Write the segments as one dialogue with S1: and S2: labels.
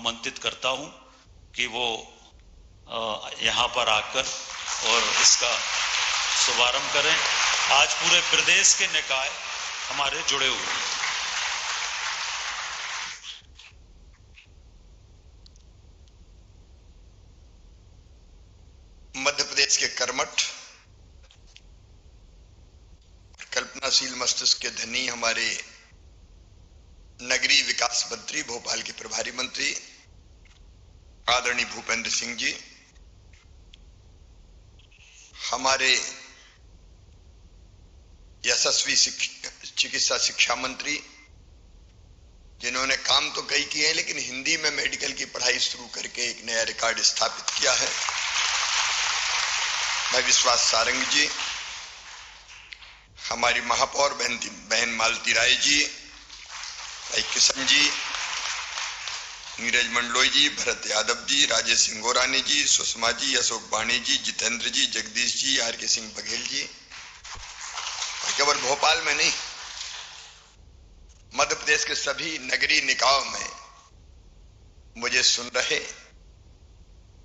S1: आमंत्रित करता हूं कि वो यहाँ पर आकर और इसका शुभारंभ करें। आज पूरे प्रदेश के निकाय हमारे जुड़े हुए हैं।
S2: मध्य प्रदेश के कर्मठ कल्पनाशील मस्तिष्क के धनी हमारे नगरीय विकास मंत्री, भोपाल के प्रभारी मंत्री आदरणीय भूपेंद्र सिंह जी, हमारे यशस्वी चिकित्सा शिक्षा मंत्री जिन्होंने काम तो कई किए हैं लेकिन हिंदी में मेडिकल की पढ़ाई शुरू करके एक नया रिकॉर्ड स्थापित किया है, मैं विश्वास सारंग जी, हमारी महापौर बहन मालती राय जी, भाई किशन जी, नीरज मंडलोई जी, भरत यादव जी, राजेश सिंह गोरानी जी, सुषमा जी, अशोक बाणी जी, जितेंद्र जी, जगदीश जी, आर के सिंह बघेल जी। केवल भोपाल में नहीं, मध्य प्रदेश के सभी नगरीय निकायों में मुझे सुन रहे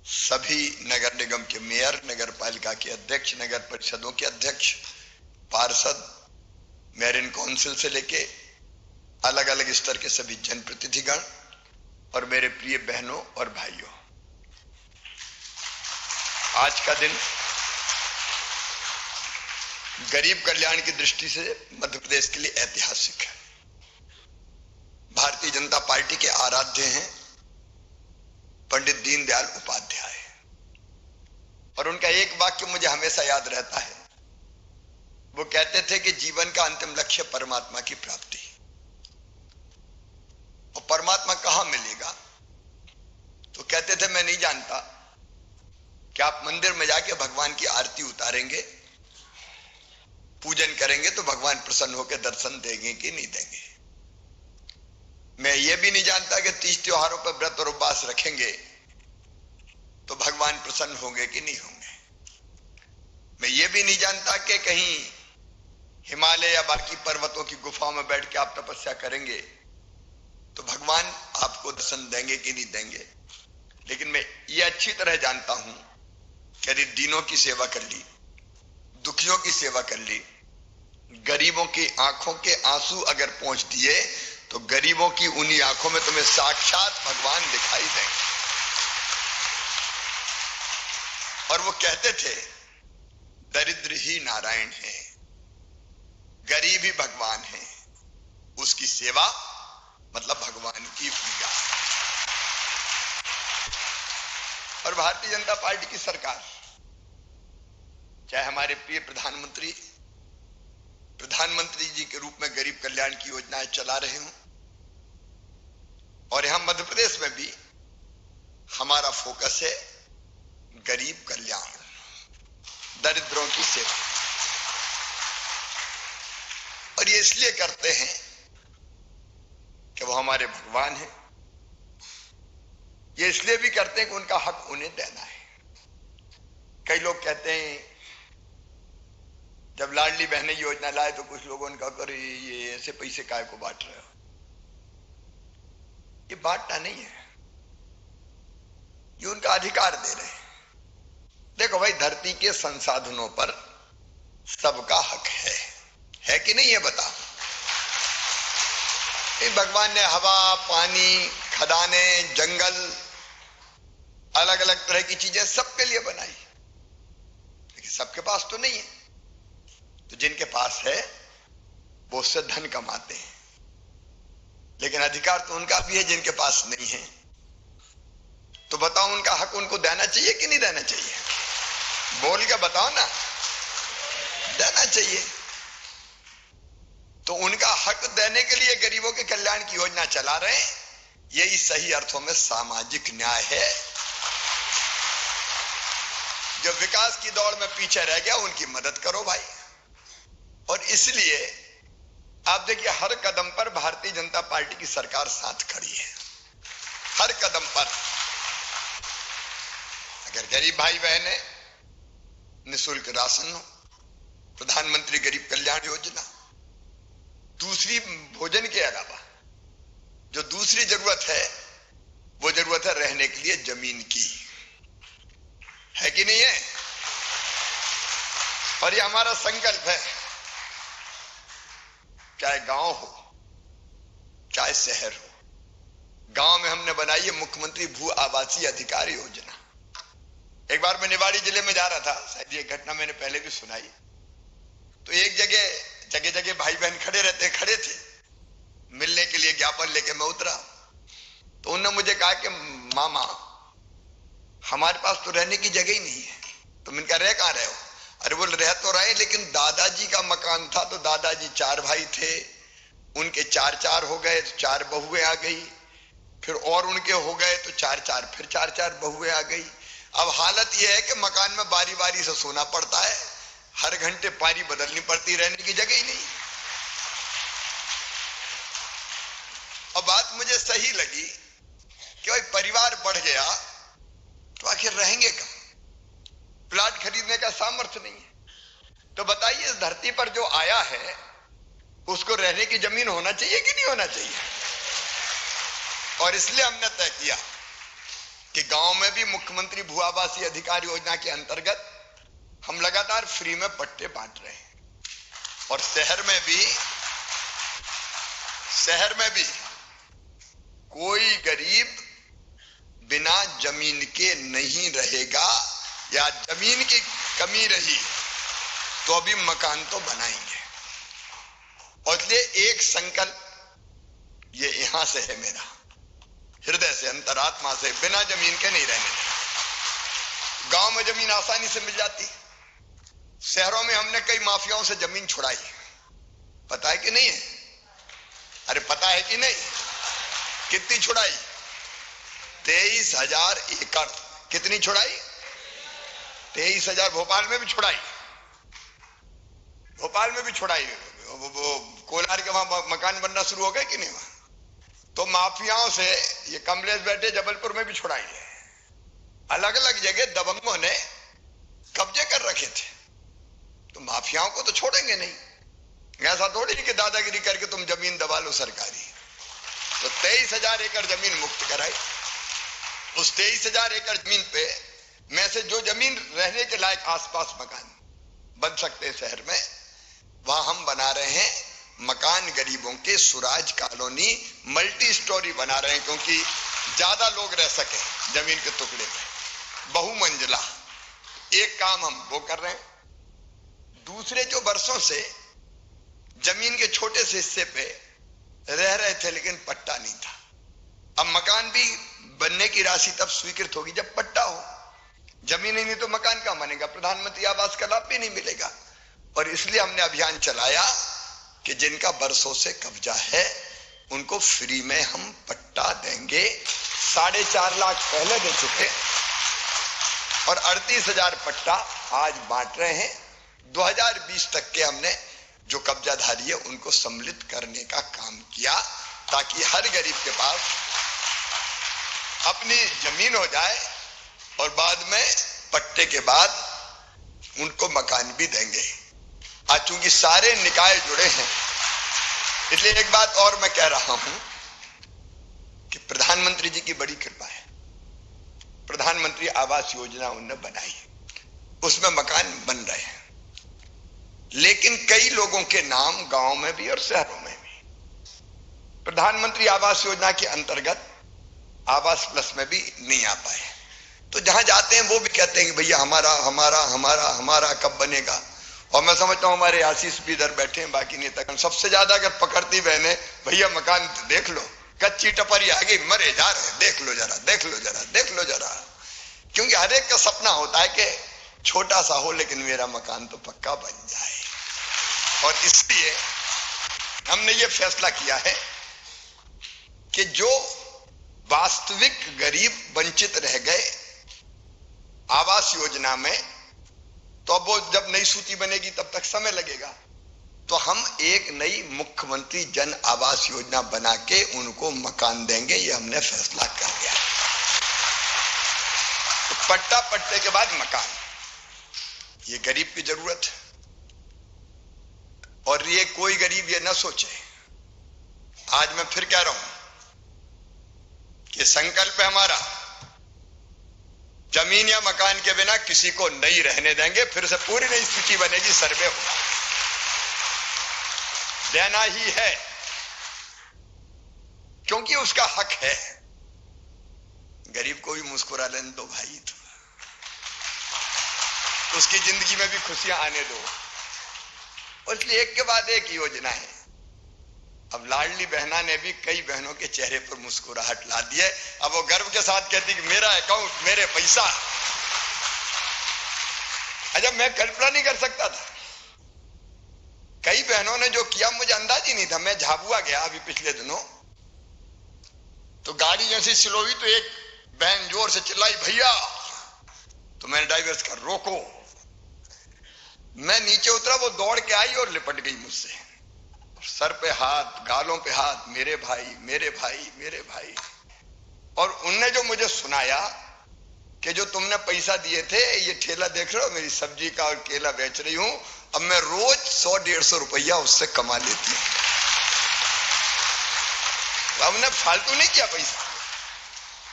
S2: सभी नगर निगम के मेयर, नगर पालिका के अध्यक्ष, नगर परिषदों के अध्यक्ष, पार्षद, मेयर इन काउंसिल से लेके अलग अलग स्तर के सभी जनप्रतिनिधिगण और मेरे प्रिय बहनों और भाइयों, आज का दिन गरीब कल्याण की दृष्टि से मध्य प्रदेश के लिए ऐतिहासिक है। भारतीय जनता पार्टी के आराध्य हैं पंडित दीनदयाल उपाध्याय, और उनका एक वाक्य मुझे हमेशा याद रहता है। वो कहते थे कि जीवन का अंतिम लक्ष्य परमात्मा की प्राप्ति, और परमात्मा कहां मिलेगा? तो कहते थे मैं नहीं जानता कि आप मंदिर में जाके भगवान की आरती उतारेंगे, पूजन करेंगे तो भगवान प्रसन्न होकर दर्शन देंगे कि नहीं देंगे। मैं ये भी नहीं जानता कि 30 त्योहारों पर व्रत और उपवास रखेंगे तो भगवान प्रसन्न होंगे कि नहीं होंगे। मैं ये भी नहीं जानता कि कहीं हिमालय या बाकी पर्वतों की गुफाओं में बैठ के आप तपस्या करेंगे तो भगवान आपको दर्शन देंगे कि नहीं देंगे। लेकिन मैं ये अच्छी तरह जानता हूं कि यदि दीनों की सेवा कर ली, दुखियों की सेवा कर ली, गरीबों की आंखों के आंसू अगर पहुंच दिए तो गरीबों की उन्हीं आंखों में तुम्हें साक्षात भगवान दिखाई देंगे। और वो कहते थे दरिद्र ही नारायण है, गरीब ही भगवान है, उसकी सेवा मतलब भगवान की पूजा। और भारतीय जनता पार्टी की सरकार, चाहे हमारे प्रिय प्रधानमंत्री जी के रूप में गरीब कल्याण की योजनाएं चला रहे हों, और यहां मध्य प्रदेश में भी हमारा फोकस है गरीब कल्याण, दरिद्रों की सेवा। और ये इसलिए करते हैं कि वो हमारे भगवान हैं, ये इसलिए भी करते हैं कि उनका हक उन्हें देना है। कई लोग कहते हैं जब लाडली बहनें योजना लाए तो कुछ लोगों ने कहा कर ये ऐसे पैसे काय को बांट रहे हो। ये बांटना नहीं है, ये उनका अधिकार दे रहे हैं। देखो भाई, धरती के संसाधनों पर सबका हक है कि नहीं? ये बताओ। भगवान ने हवा, पानी, खदाने, जंगल, अलग अलग तरह की चीजें सबके लिए बनाई, लेकिन सबके पास तो नहीं है। तो जिनके पास है वो उससे धन कमाते हैं, लेकिन अधिकार तो उनका भी है जिनके पास नहीं है। तो बताओ, उनका हक उनको देना चाहिए कि नहीं देना चाहिए? बोल के बताओ ना। देना चाहिए। तो उनका हक देने के लिए गरीबों के कल्याण की योजना चला रहे हैं। यही सही अर्थों में सामाजिक न्याय है। जो विकास की दौड़ में पीछे रह गया उनकी मदद करो भाई। और इसलिए आप देखिए, हर कदम पर भारतीय जनता पार्टी की सरकार साथ खड़ी है। हर कदम पर अगर गरीब भाई बहन है, निःशुल्क राशन हो, प्रधानमंत्री गरीब कल्याण योजना, दूसरी भोजन के अलावा जो दूसरी जरूरत है वो जरूरत रहने के लिए जमीन की है कि नहीं है? और ये हमारा संकल्प है, चाहे गांव हो चाहे शहर हो। गांव में हमने बनाई है मुख्यमंत्री भू आवासीय अधिकार योजना। एक बार मैं निवाड़ी जिले में जा रहा था, शायद ये घटना मैंने पहले भी सुनाई। तो एक जगह जगह भाई बहन खड़े थे मिलने के लिए, ज्ञापन लेके मैं उतरा। तो उन्होंने मुझे कहा कि मामा हमारे पास तो रहने की जगह ही नहीं है। तो मैंने कहा रह कहां रहे हो? अरे बोल रह तो रहे, लेकिन दादाजी का मकान था, तो दादाजी 4 भाई थे, उनके 4 हो गए तो 4 बहुएं आ गई, फिर और उनके हो गए तो 4 फिर 4 बहुएं आ गई। अब हालत यह है कि मकान में बारी बारी से सोना पड़ता है, हर घंटे पारी बदलनी पड़ती, रहने की जगह ही नहीं। और बात मुझे सही लगी कि भाई परिवार बढ़ गया तो आखिर रहेंगे कहां? प्लाट खरीदने का सामर्थ्य नहीं है। तो बताइए, इस धरती पर जो आया है उसको रहने की जमीन होना चाहिए कि नहीं होना चाहिए? और इसलिए हमने तय किया कि गांव में भी मुख्यमंत्री भू आवासीय अधिकार योजना के अंतर्गत हम लगातार फ्री में पट्टे बांट रहे हैं। और शहर में भी कोई गरीब बिना जमीन के नहीं रहेगा, या जमीन की कमी रही तो अभी मकान तो बनाएंगे। और इसलिए एक संकल्प ये यहां से है मेरा, हृदय से, अंतरात्मा से, बिना जमीन के नहीं रहने देंगे। गांव में जमीन आसानी से मिल जाती, शहरों में हमने कई माफियाओं से जमीन छुड़ाई, पता है कि नहीं है? अरे पता है कि नहीं? कितनी छुड़ाई? 23,000 एकड़। कितनी छुड़ाई? 23,000। भोपाल में भी छुड़ाई, वो कोलार के वहां मकान बनना शुरू हो गए कि नहीं वहां? तो माफियाओं से, ये कमलेश बैठे जबलपुर में भी छुड़ाई है। अलग अलग जगह दबंगों ने कब्जे कर रखे थे, तो माफियाओं को तो छोड़ेंगे नहीं। ऐसा थोड़ी कि दादागिरी करके तुम जमीन दबा लो सरकारी। तो 23,000 एकड़ जमीन मुक्त कराई। उस 23,000 एकड़ जमीन पे में से जो जमीन रहने के लायक आसपास मकान बन सकते हैं शहर में, वहां हम बना रहे हैं मकान गरीबों के, सुराज कॉलोनी मल्टी स्टोरी बना रहे हैं, क्योंकि ज्यादा लोग रह सके जमीन के टुकड़े में, बहुमंजिला। एक काम हम वो कर रहे हैं। दूसरे जो वर्षों से जमीन के छोटे से हिस्से पे रह रहे थे लेकिन पट्टा नहीं था, अब मकान भी बनने की राशि तब स्वीकृत होगी जब पट्टा हो। जमीन ही नहीं तो मकान कहां बनेगा? प्रधानमंत्री आवास का लाभ भी नहीं मिलेगा। और इसलिए हमने अभियान चलाया कि जिनका बरसों से कब्जा है उनको फ्री में हम पट्टा देंगे। 4.5 लाख पहले दे चुके और 38,000 पट्टा आज बांट रहे हैं। 2020 तक के हमने जो कब्जाधारी है उनको सम्मिलित करने का काम किया, ताकि हर गरीब के पास अपनी जमीन हो जाए और बाद में पट्टे के बाद उनको मकान भी देंगे। आज चूंकि सारे निकाय जुड़े हैं, इसलिए एक बात और मैं कह रहा हूं कि प्रधानमंत्री जी की बड़ी कृपा है। प्रधानमंत्री आवास योजना उन्होंने बनाई, उसमें मकान बन रहे हैं, लेकिन कई लोगों के नाम गांव में भी और शहरों में भी प्रधानमंत्री आवास योजना के अंतर्गत आवास प्लस में भी नहीं आ पाए। तो जहां जाते हैं वो भी कहते हैं कि भैया हमारा हमारा हमारा हमारा कब बनेगा। और मैं समझता हूं हमारे आशीष भी इधर बैठे हैं, बाकी नहीं तक सबसे ज्यादा अगर पकड़ती बहने, भैया मकान देख लो, कच्ची टपरी आ गई, मरे जा रहे, देख लो जरा, देख लो जरा, देख लो जरा। क्योंकि हर एक का सपना होता है कि छोटा सा हो लेकिन मेरा मकान तो पक्का बन जाए। और इसलिए हमने ये फैसला किया है कि जो वास्तविक गरीब वंचित रह गए आवास योजना में, तो अब वो जब नई सूची बनेगी तब तक समय लगेगा, तो हम एक नई मुख्यमंत्री जन आवास योजना बना के उनको मकान देंगे। ये हमने फैसला कर लिया। तो पट्टा, पट्टे के बाद मकान, ये गरीब की जरूरत है। और ये कोई गरीब ये ना सोचे, आज मैं फिर कह रहा हूं कि संकल्प है हमारा जमीन या मकान के बिना किसी को नहीं रहने देंगे। फिर से पूरी नई स्थिति बनेगी, सर्वे होगा, देना ही है, क्योंकि उसका हक है। गरीब को भी मुस्कुरा लेने दो भाई, तो उसकी जिंदगी में भी खुशियां आने दो। और इसलिए एक के बाद एक योजना है। अब लाडली बहना ने भी कई बहनों के चेहरे पर मुस्कुराहट ला दी है। अब वो गर्व के साथ कहती कि मेरा अकाउंट, मेरे पैसा। अच्छा, मैं कल्पना नहीं कर सकता था। कई बहनों ने जो किया मुझे अंदाज ही नहीं था। मैं झाबुआ गया अभी पिछले दिनों, तो गाड़ी जैसी स्लो हुई तो एक बहन जोर से चिल्लाई, भैया। तो मैंने ड्राइवर का रोको। मैं नीचे उतरा, वो दौड़ के आई और लिपट गई मुझसे, सर पे हाथ, गालों पे हाथ, मेरे भाई, मेरे भाई, मेरे भाई। और उनने जो मुझे सुनाया कि जो तुमने पैसा दिए थे, ये ठेला देख रहे हो मेरी सब्जी का और केला बेच रही हूं, अब मैं रोज 100-150 रुपया उससे कमा लेती हूं। हमने फालतू नहीं किया पैसा।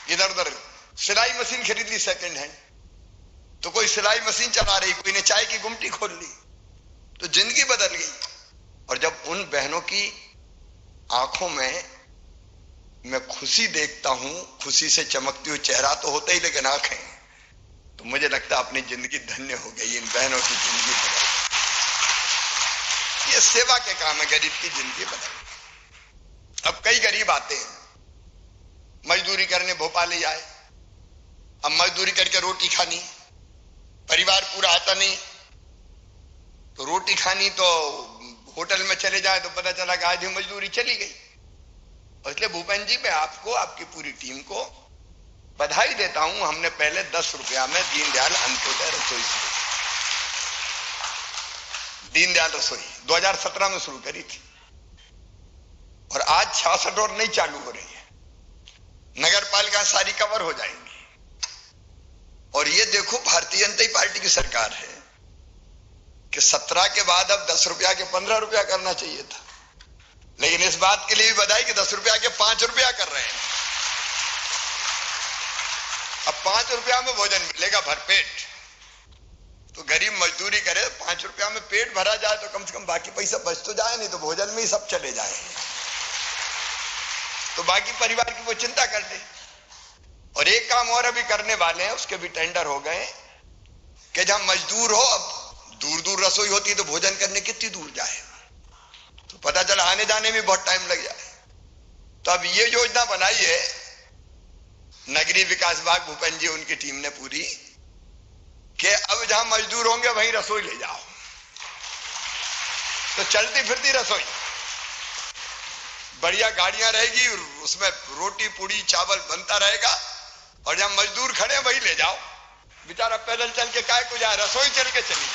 S2: इधर उधर सिलाई मशीन खरीद ली सेकंड हैंड, तो कोई सिलाई मशीन चला रही, कोई ने चाय की गुमटी खोल ली, तो जिंदगी बदल गई। और जब उन बहनों की आंखों में मैं खुशी देखता हूं, खुशी से चमकती हुई चेहरा तो होता ही, लेकिन आंखें, तो मुझे लगता अपनी जिंदगी धन्य हो गई। इन बहनों की जिंदगी बदल, ये सेवा के काम है, गरीब की जिंदगी बदल। अब कई गरीब आते हैं मजदूरी करने, भोपाल ही आए, अब मजदूरी करके रोटी खानी, परिवार पूरा आता नहीं, तो रोटी खानी तो होटल में चले जाए तो पता चला कि आज ही मजदूरी चली गई। और इसलिए भूपेन जी, मैं आपको, आपकी पूरी टीम को बधाई देता हूं। हमने पहले 10 रुपया में दीनदयाल अंत्योदय रसोई, दीनदयाल रसोई 2017 में शुरू करी थी, और आज 66 और नई चालू हो रही है। नगर पालिका सारी कवर हो जाएंगी। और ये देखो, भारतीय जनता पार्टी की सरकार है कि 17 के बाद अब 10 रुपया के 15 रुपया करना चाहिए था, लेकिन इस बात के लिए भी बधाई कि 10 रुपया के 5 रुपया कर रहे हैं। अब 5 रुपया में भोजन मिलेगा भरपेट। तो गरीब मजदूरी करे, 5 रुपया में पेट भरा जाए तो कम से कम बाकी पैसा बच तो जाए, नहीं तो भोजन में ही सब चले जाए, तो बाकी परिवार की वो चिंता कर ले। और एक काम और अभी करने वाले हैं, उसके भी टेंडर हो गए, कि जहां मजदूर हो, अब दूर दूर रसोई होती है तो भोजन करने कितनी दूर जाए, तो पता चला आने जाने में बहुत टाइम लग जाए। तो अब ये योजना बनाई है नगरीय विकास विभाग, भूपेन जी उनकी टीम ने पूरी, कि अब जहां मजदूर होंगे वहीं रसोई ले जाओ, तो चलती फिरती रसोई, बढ़िया गाड़ियां रहेगी, उसमें रोटी पूड़ी चावल बनता रहेगा, और जहां मजदूर खड़े वहीं ले जाओ। बेचारा पैदल चल के काय को जाए, रसोई चल के चली,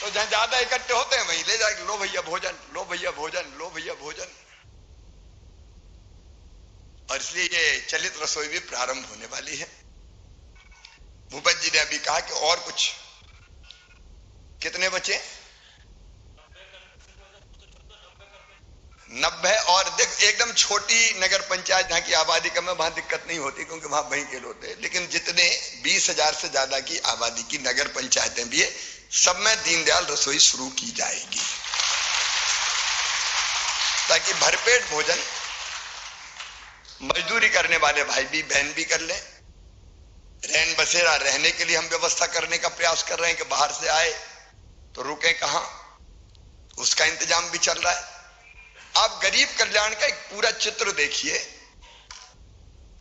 S2: तो जहां ज्यादा इकट्ठे होते हैं वहीं ले जाएंगे, लो भैया भोजन, लो भैया भोजन, लो भैया भोजन। और इसलिए ये चलित रसोई भी प्रारंभ होने वाली है। भूपेश जी ने अभी कहा कि और कुछ कितने बचे, 90। और देख, एकदम छोटी नगर पंचायत जहां की आबादी कम है वहां दिक्कत नहीं होती, क्योंकि वहां वहींकेल होते हैं, लेकिन जितने 20,000 से ज्यादा की आबादी की नगर पंचायतें भी है, सब में दीनदयाल रसोई शुरू की जाएगी, ताकि भरपेट भोजन मजदूरी करने वाले भाई भी बहन भी कर लें। रैन बसेरा रहने के लिए हम व्यवस्था करने का प्रयास कर रहे हैं कि बाहर से आए तो रुके कहां, उसका इंतजाम भी चल रहा है। आप गरीब कल्याण का एक पूरा चित्र देखिए।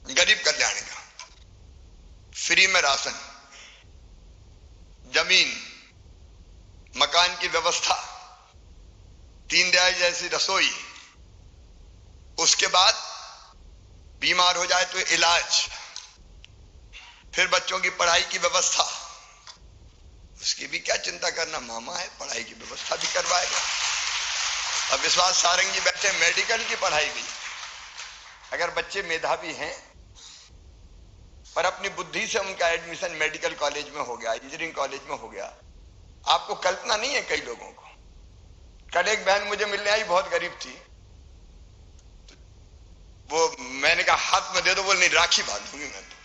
S2: गरीब कल्याण का फ्री में राशन, जमीन, मकान की व्यवस्था, दीनदयाल जैसी रसोई, उसके बाद बीमार हो जाए तो इलाज, फिर बच्चों की पढ़ाई की व्यवस्था, उसकी भी क्या चिंता करना, मामा है, पढ़ाई की व्यवस्था भी करवाएगा। अब विश्वास सारंगी बैठे, मेडिकल की पढ़ाई भी, अगर बच्चे मेधावी हैं पर अपनी बुद्धि से उनका एडमिशन मेडिकल कॉलेज में हो गया, इंजीनियरिंग कॉलेज में हो गया, आपको कल्पना नहीं है कई लोगों को। कल एक बहन मुझे मिलने आई, बहुत गरीब थी, वो मैंने कहा हाथ में दे दो, बोल नहीं राखी बांधूंगी मैं तो।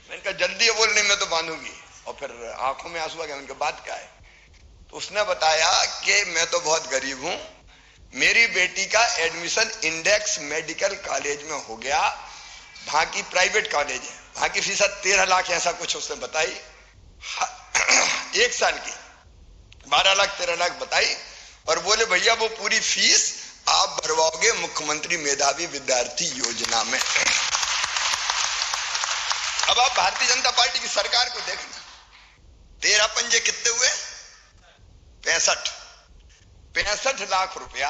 S2: मैंने कहा जल्दी है बोलने में तो बांधूंगी, और फिर आंखों में आंसू आ गए। उनके बात क्या है? तो उसने बताया कि मैं तो बहुत गरीब हूं, मेरी बेटी का एडमिशन इंडेक्स मेडिकल कॉलेज में हो गया, वहां की प्राइवेट कॉलेज है, वहां की फीस 13 लाख ऐसा कुछ उसने बताई, एक साल की 12 लाख 13 लाख बताई, और बोले भैया वो पूरी फीस आप भरवाओगे मुख्यमंत्री मेधावी विद्यार्थी योजना में। अब आप भारतीय जनता पार्टी की सरकार को देखना, 13 पंजे कितने हुए? 65 लाख रुपया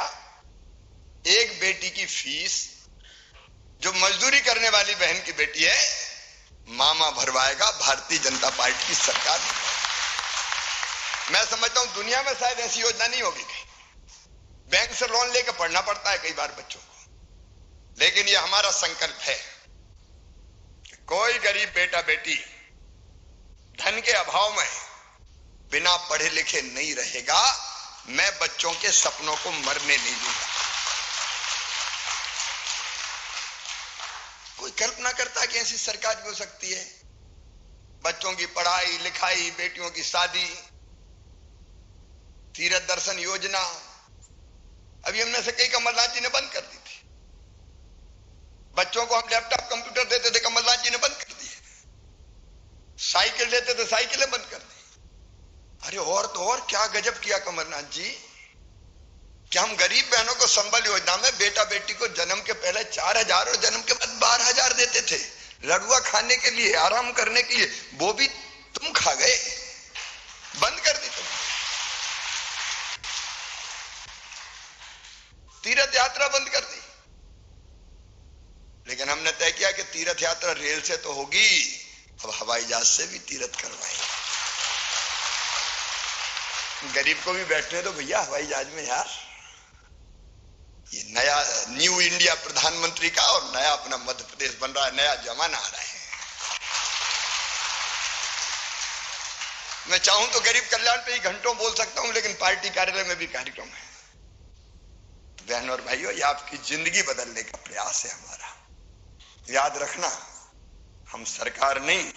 S2: एक बेटी की फीस, जो मजदूरी करने वाली बहन की बेटी है, मामा भरवाएगा, भारतीय जनता पार्टी की सरकार। मैं समझता हूं दुनिया में शायद ऐसी योजना नहीं होगी कहीं। बैंक से लोन लेकर पढ़ना पड़ता है कई बार बच्चों को, लेकिन यह हमारा संकल्प है कि कोई गरीब बेटा बेटी धन के अभाव में बिना पढ़े लिखे नहीं रहेगा। मैं बच्चों के सपनों को मरने नहीं दूंगा। कोई कल्पना करता है कि ऐसी सरकार भी हो सकती है? बच्चों की पढ़ाई लिखाई, बेटियों की शादी, तीर्थ दर्शन योजना, अभी हमने से कई कमलनाथ जी ने बंद कर दी थी। बच्चों को हम लैपटॉप कंप्यूटर देते थे, कमलनाथ जी ने बंद कर दिए। साइकिल देते थे, साइकिलें बंद कर दी। अरे और तो और क्या गजब किया कमलनाथ जी कि हम गरीब बहनों को संबल योजना में बेटा बेटी को जन्म के पहले 4,000 और जन्म के बाद 12,000 देते थे, लड़ुआ खाने के लिए, आराम करने के लिए। वो भी तुम खा गए, बंद कर दी तुम। तीर्थ यात्रा बंद कर दी। लेकिन हमने तय किया कि तीर्थ यात्रा रेल से तो होगी, अब हवाई जहाज से भी तीर्थ करवाएंगे। गरीब को भी बैठने दो भैया हवाई जहाज में यार। ये नया न्यू इंडिया प्रधानमंत्री का और नया अपना मध्य प्रदेश बन रहा है, नया जमाना आ रहा है। मैं चाहूं तो गरीब कल्याण पे ही घंटों बोल सकता हूं, लेकिन पार्टी कार्यालय में भी कार्यक्रम है। तो बहनों और भाइयों, ये आपकी जिंदगी बदलने का प्रयास है हमारा। याद रखना, हम सरकार नहीं,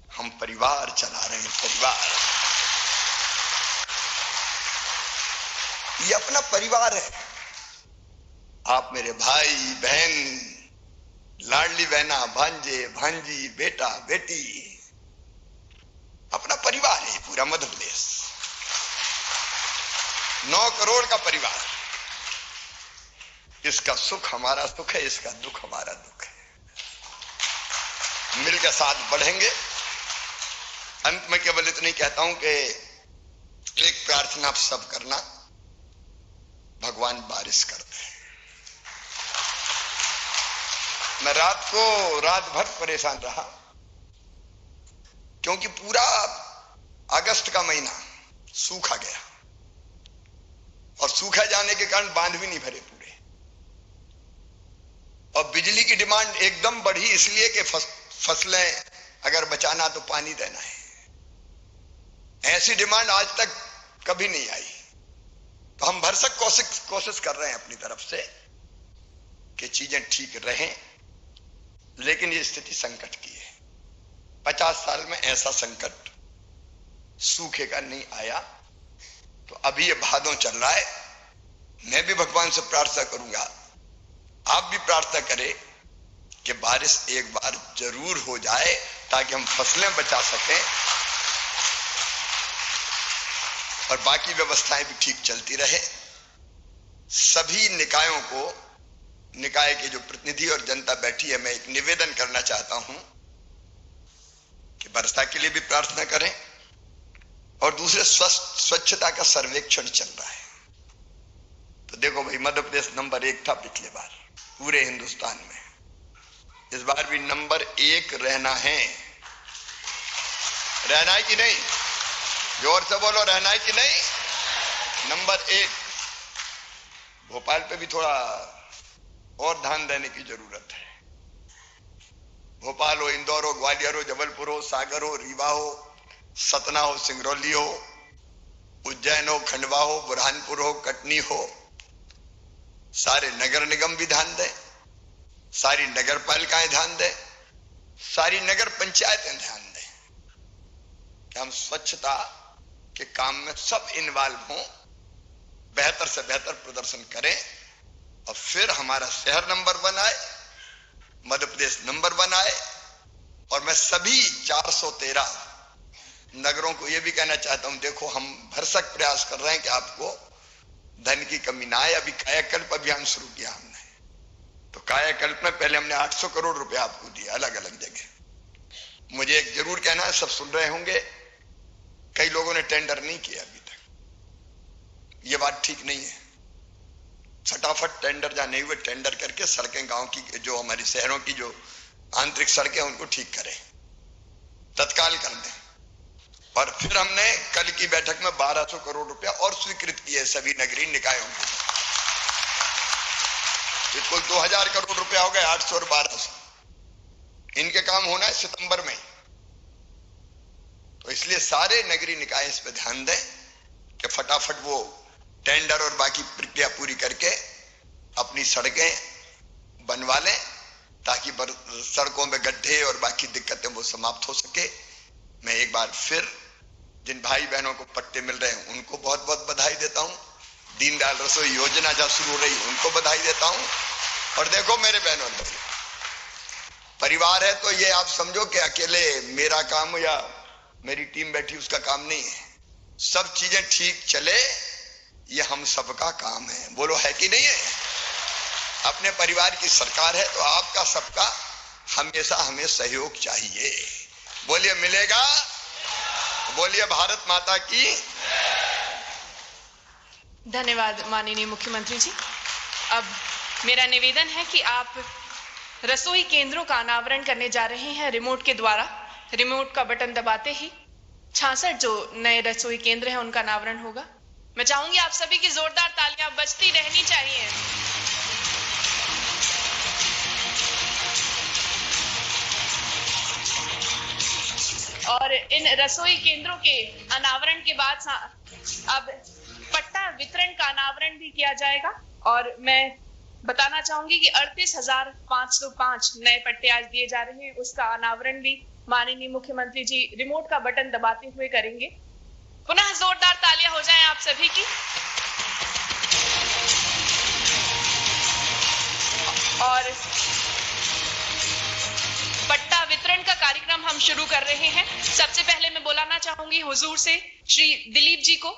S2: हम परिवार चला रहे हैं। परिवार, ये अपना परिवार है। आप मेरे भाई बहन, लाडली बहना, भांजे भांजी, बेटा बेटी, अपना परिवार है पूरा मध्य प्रदेश। 9 करोड़ का परिवार। इसका सुख हमारा सुख है, इसका दुख हमारा दुख है। मिलकर साथ बढ़ेंगे। अंत में केवल इतनी कहता हूं कि एक प्रार्थना आप सब करना, भगवान बारिश कर दे। मैं रात भर परेशान रहा, क्योंकि पूरा अगस्त का महीना सूखा गया, और सूखा जाने के कारण बांध भी नहीं भरे पूरे, और बिजली की डिमांड एकदम बढ़ी, इसलिए कि फसलें अगर बचाना तो पानी देना है। ऐसी डिमांड आज तक कभी नहीं आई। तो हम भरसक कोशिश कर रहे हैं अपनी तरफ से कि चीजें ठीक रहें, लेकिन ये स्थिति संकट की है। 50 साल में ऐसा संकट सूखे का नहीं आया। तो अभी ये भादों चल रहा है। मैं भी भगवान से प्रार्थना करूंगा, आप भी प्रार्थना करें कि बारिश एक बार जरूर हो जाए, ताकि हम फसलें बचा सकें और बाकी व्यवस्थाएं भी ठीक चलती रहे। सभी निकायों को, निकाय के जो प्रतिनिधि और जनता बैठी है, मैं एक निवेदन करना चाहता हूं कि वर्षा के लिए भी प्रार्थना करें, और दूसरे स्वच्छता का सर्वेक्षण चल रहा है। तो देखो भाई, मध्य प्रदेश नंबर 1 था पिछले बार पूरे हिंदुस्तान में, इस बार भी नंबर 1 रहना है। रहना है कि नहीं? जोर से बोलो, रहना है कि नहीं? नंबर 1। भोपाल पे भी थोड़ा और ध्यान देने की जरूरत है। भोपाल हो, इंदौर हो, ग्वालियर हो, जबलपुर हो, सागर हो, रीवा हो, सतना हो, सिंगरौली हो, उज्जैन हो, खंडवा हो, बुरहानपुर हो, कटनी हो, सारे नगर निगम भी ध्यान दें, सारी नगर पालिकाएं ध्यान दें, सारी नगर पंचायतें ध्यान दें कि हम स्वच्छता के काम में सब इन्वॉल्व हों, बेहतर से बेहतर प्रदर्शन करें और फिर हमारा शहर नंबर 1 आए, मध्य प्रदेश नंबर 1 आए। और मैं सभी 413 नगरों को यह भी कहना चाहता हूं, देखो हम भरसक प्रयास कर रहे हैं कि आपको धन की कमी ना आए। अभी कायाकल्प अभियान शुरू किया हमने, तो कायाकल्प में पहले हमने 800 करोड़ रुपए आपको दिए अलग अलग जगह। मुझे एक जरूर कहना है, सब सुन रहे होंगे, कई लोगों ने टेंडर नहीं किया अभी तक। ये बात ठीक नहीं है। फटाफट टेंडर जहां नहीं हुए, टेंडर करके सड़कें, गांव की जो हमारी शहरों की जो आंतरिक सड़कें उनको ठीक करें, तत्काल कर दें। और फिर हमने कल की बैठक में 1200 करोड़ रुपया और स्वीकृत किए सभी नगरीय निकायों को। कुल 2000 करोड़ रुपया हो गए, 800 और 1200। इनके काम होना है सितंबर में। तो इसलिए सारे नगरीय निकाय इस पर ध्यान दें कि फटाफट वो टेंडर और बाकी प्रक्रिया पूरी करके अपनी सड़कें बनवा लें, ताकि सड़कों में गड्ढे और बाकी दिक्कतें वो समाप्त हो सके। मैं एक बार फिर जिन भाई बहनों को पट्टे मिल रहे हैं उनको बहुत बहुत बधाई देता हूं। दीनदयाल रसोई योजना जहां शुरू हो रही उनको बधाई देता हूं। और देखो मेरे बहनों और भाइयों, परिवार है तो ये आप समझो कि अकेले मेरा काम या मेरी टीम बैठी उसका काम नहीं है। सब चीजें ठीक चले ये हम सबका काम है। बोलो है कि नहीं है? अपने परिवार की सरकार है तो आपका सबका हमेशा हमें सहयोग चाहिए। बोलिए मिलेगा? बोलिए भारत माता की।
S3: धन्यवाद माननीय मुख्यमंत्री जी। अब मेरा निवेदन है कि आप रसोई केंद्रों का अनावरण करने जा रहे हैं रिमोट के द्वारा। रिमोट का बटन दबाते ही 66 जो नए रसोई केंद्र हैं उनका अनावरण होगा। मैं चाहूंगी आप सभी की जोरदार तालियां बजती रहनी चाहिए। और इन रसोई केंद्रों के अनावरण के बाद अब पट्टा वितरण का अनावरण भी किया जाएगा। और मैं बताना चाहूंगी कि 38,505 नए पट्टे आज दिए जा रहे हैं, उसका अनावरण भी माननीय मुख्यमंत्री जी रिमोट का बटन दबाते हुए करेंगे। पुनः जोरदार तालियां हो जाएं आप सभी की। और पट्टा वितरण का कार्यक्रम हम शुरू कर रहे हैं। सबसे पहले मैं बुलाना चाहूंगी हुजूर से श्री दिलीप जी को।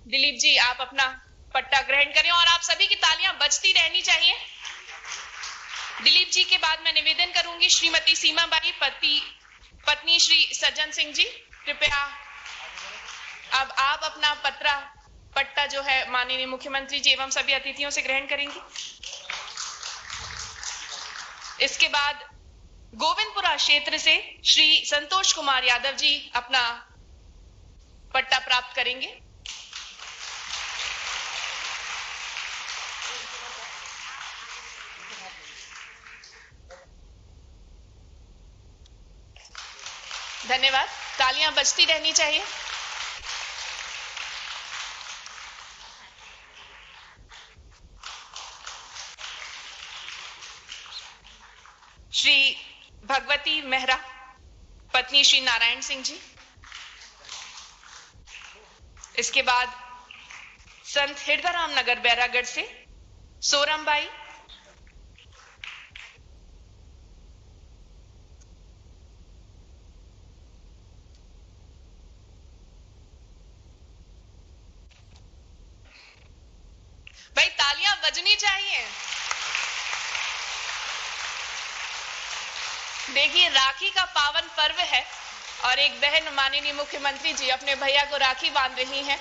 S3: दिलीप जी आप अपना पट्टा ग्रहण करें और आप सभी की तालियां बजती रहनी चाहिए। दिलीप जी के बाद मैं निवेदन करूंगी श्रीमती सीमा बाई पत्नी श्री सज्जन सिंह जी, कृपया अब आप अपना पट्टा जो है माननीय मुख्यमंत्री जी एवं सभी अतिथियों से ग्रहण करेंगी। इसके बाद गोविंदपुरा क्षेत्र से श्री संतोष कुमार यादव जी अपना पट्टा प्राप्त करेंगे। धन्यवाद। तालियां बजती रहनी चाहिए। श्री भगवती मेहरा पत्नी श्री नारायण सिंह जी। इसके बाद संत हृदयराम नगर बैरागढ़ से सोरम बाई, भाई तालियां बजनी चाहिए। देखिए राखी का पावन पर्व है और एक बहन माननीय मुख्यमंत्री जी अपने भैया को राखी बांध रही हैं।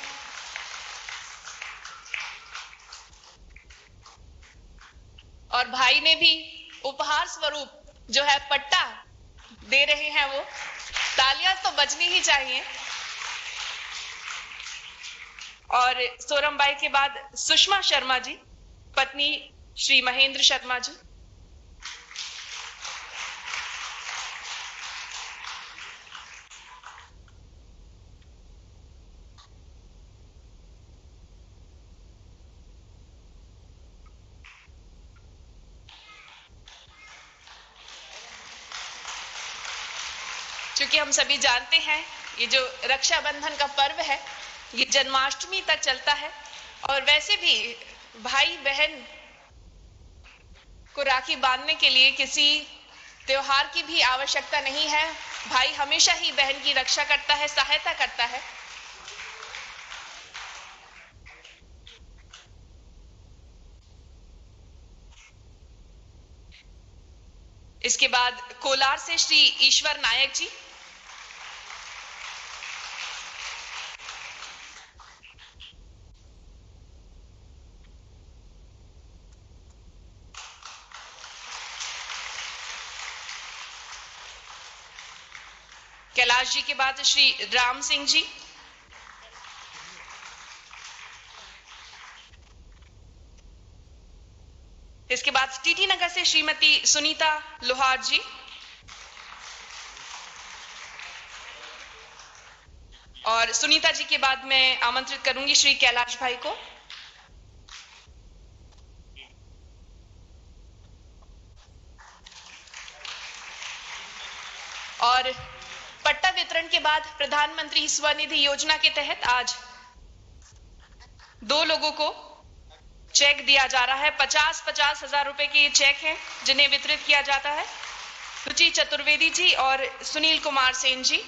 S3: और भाई ने भी उपहार स्वरूप जो है पट्टा दे रहे हैं, वो तालियां तो बजनी ही चाहिए। और सोरमबाई के बाद सुषमा शर्मा जी पत्नी श्री महेंद्र शर्मा जी। क्योंकि हम सभी जानते हैं ये जो रक्षाबंधन का पर्व है ये जन्माष्टमी तक चलता है, और वैसे भी भाई बहन को राखी बांधने के लिए किसी त्योहार की भी आवश्यकता नहीं है। भाई हमेशा ही बहन की रक्षा करता है, सहायता करता है। इसके बाद कोलार से श्री ईश्वर नायक जी, कैलाश जी के बाद श्री राम सिंह जी, इसके बाद टीटी नगर से श्रीमती सुनीता लोहार जी, और सुनीता जी के बाद मैं आमंत्रित करूंगी श्री कैलाश भाई को। और पट्टा वितरण के बाद प्रधानमंत्री स्वनिधि योजना के तहत आज 2 लोगों को चेक दिया जा रहा है। 50-50 हजार रुपए के चेक हैं जिन्हें वितरित किया जाता है। रुचि चतुर्वेदी जी और सुनील कुमार सेन जी।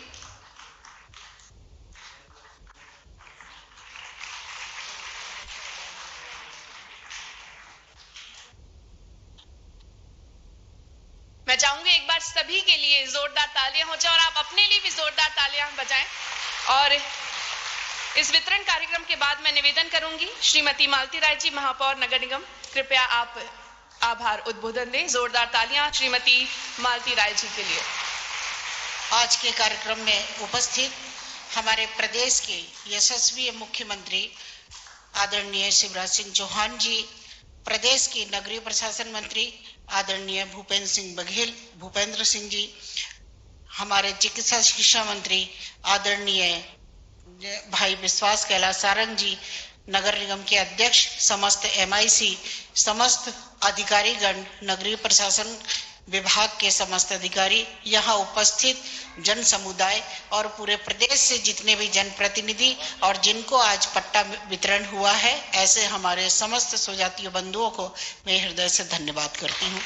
S3: मैं चाहूंगी एक बार सभी के लिए जोरदार तालियां हो जाए और आप अपने लिए भी जोरदार तालियां बजाएं। और इस वितरण कार्यक्रम के बाद मैं निवेदन करूंगी श्रीमती मालती राय जी, महापौर नगर निगम, कृपया आप आभार उद्बोधन दें। जोरदार तालियां श्रीमती मालती राय जी के लिए।
S4: आज के कार्यक्रम में उपस्थित हमारे प्रदेश के यशस्वी मुख्यमंत्री आदरणीय शिवराज सिंह चौहान जी, प्रदेश के नगरीय प्रशासन मंत्री आदरणीय भूपेंद्र सिंह जी, हमारे चिकित्सा शिक्षा मंत्री आदरणीय भाई विश्वास कैलाश सारंग जी, नगर निगम के अध्यक्ष, समस्त MIC, समस्त अधिकारीगण, नगरीय प्रशासन विभाग के समस्त अधिकारी, यहाँ उपस्थित जन समुदाय और पूरे प्रदेश से जितने भी जनप्रतिनिधि और जिनको आज पट्टा वितरण हुआ है, ऐसे हमारे समस्त स्वजातीय बंधुओं को मैं हृदय से धन्यवाद करती हूँ।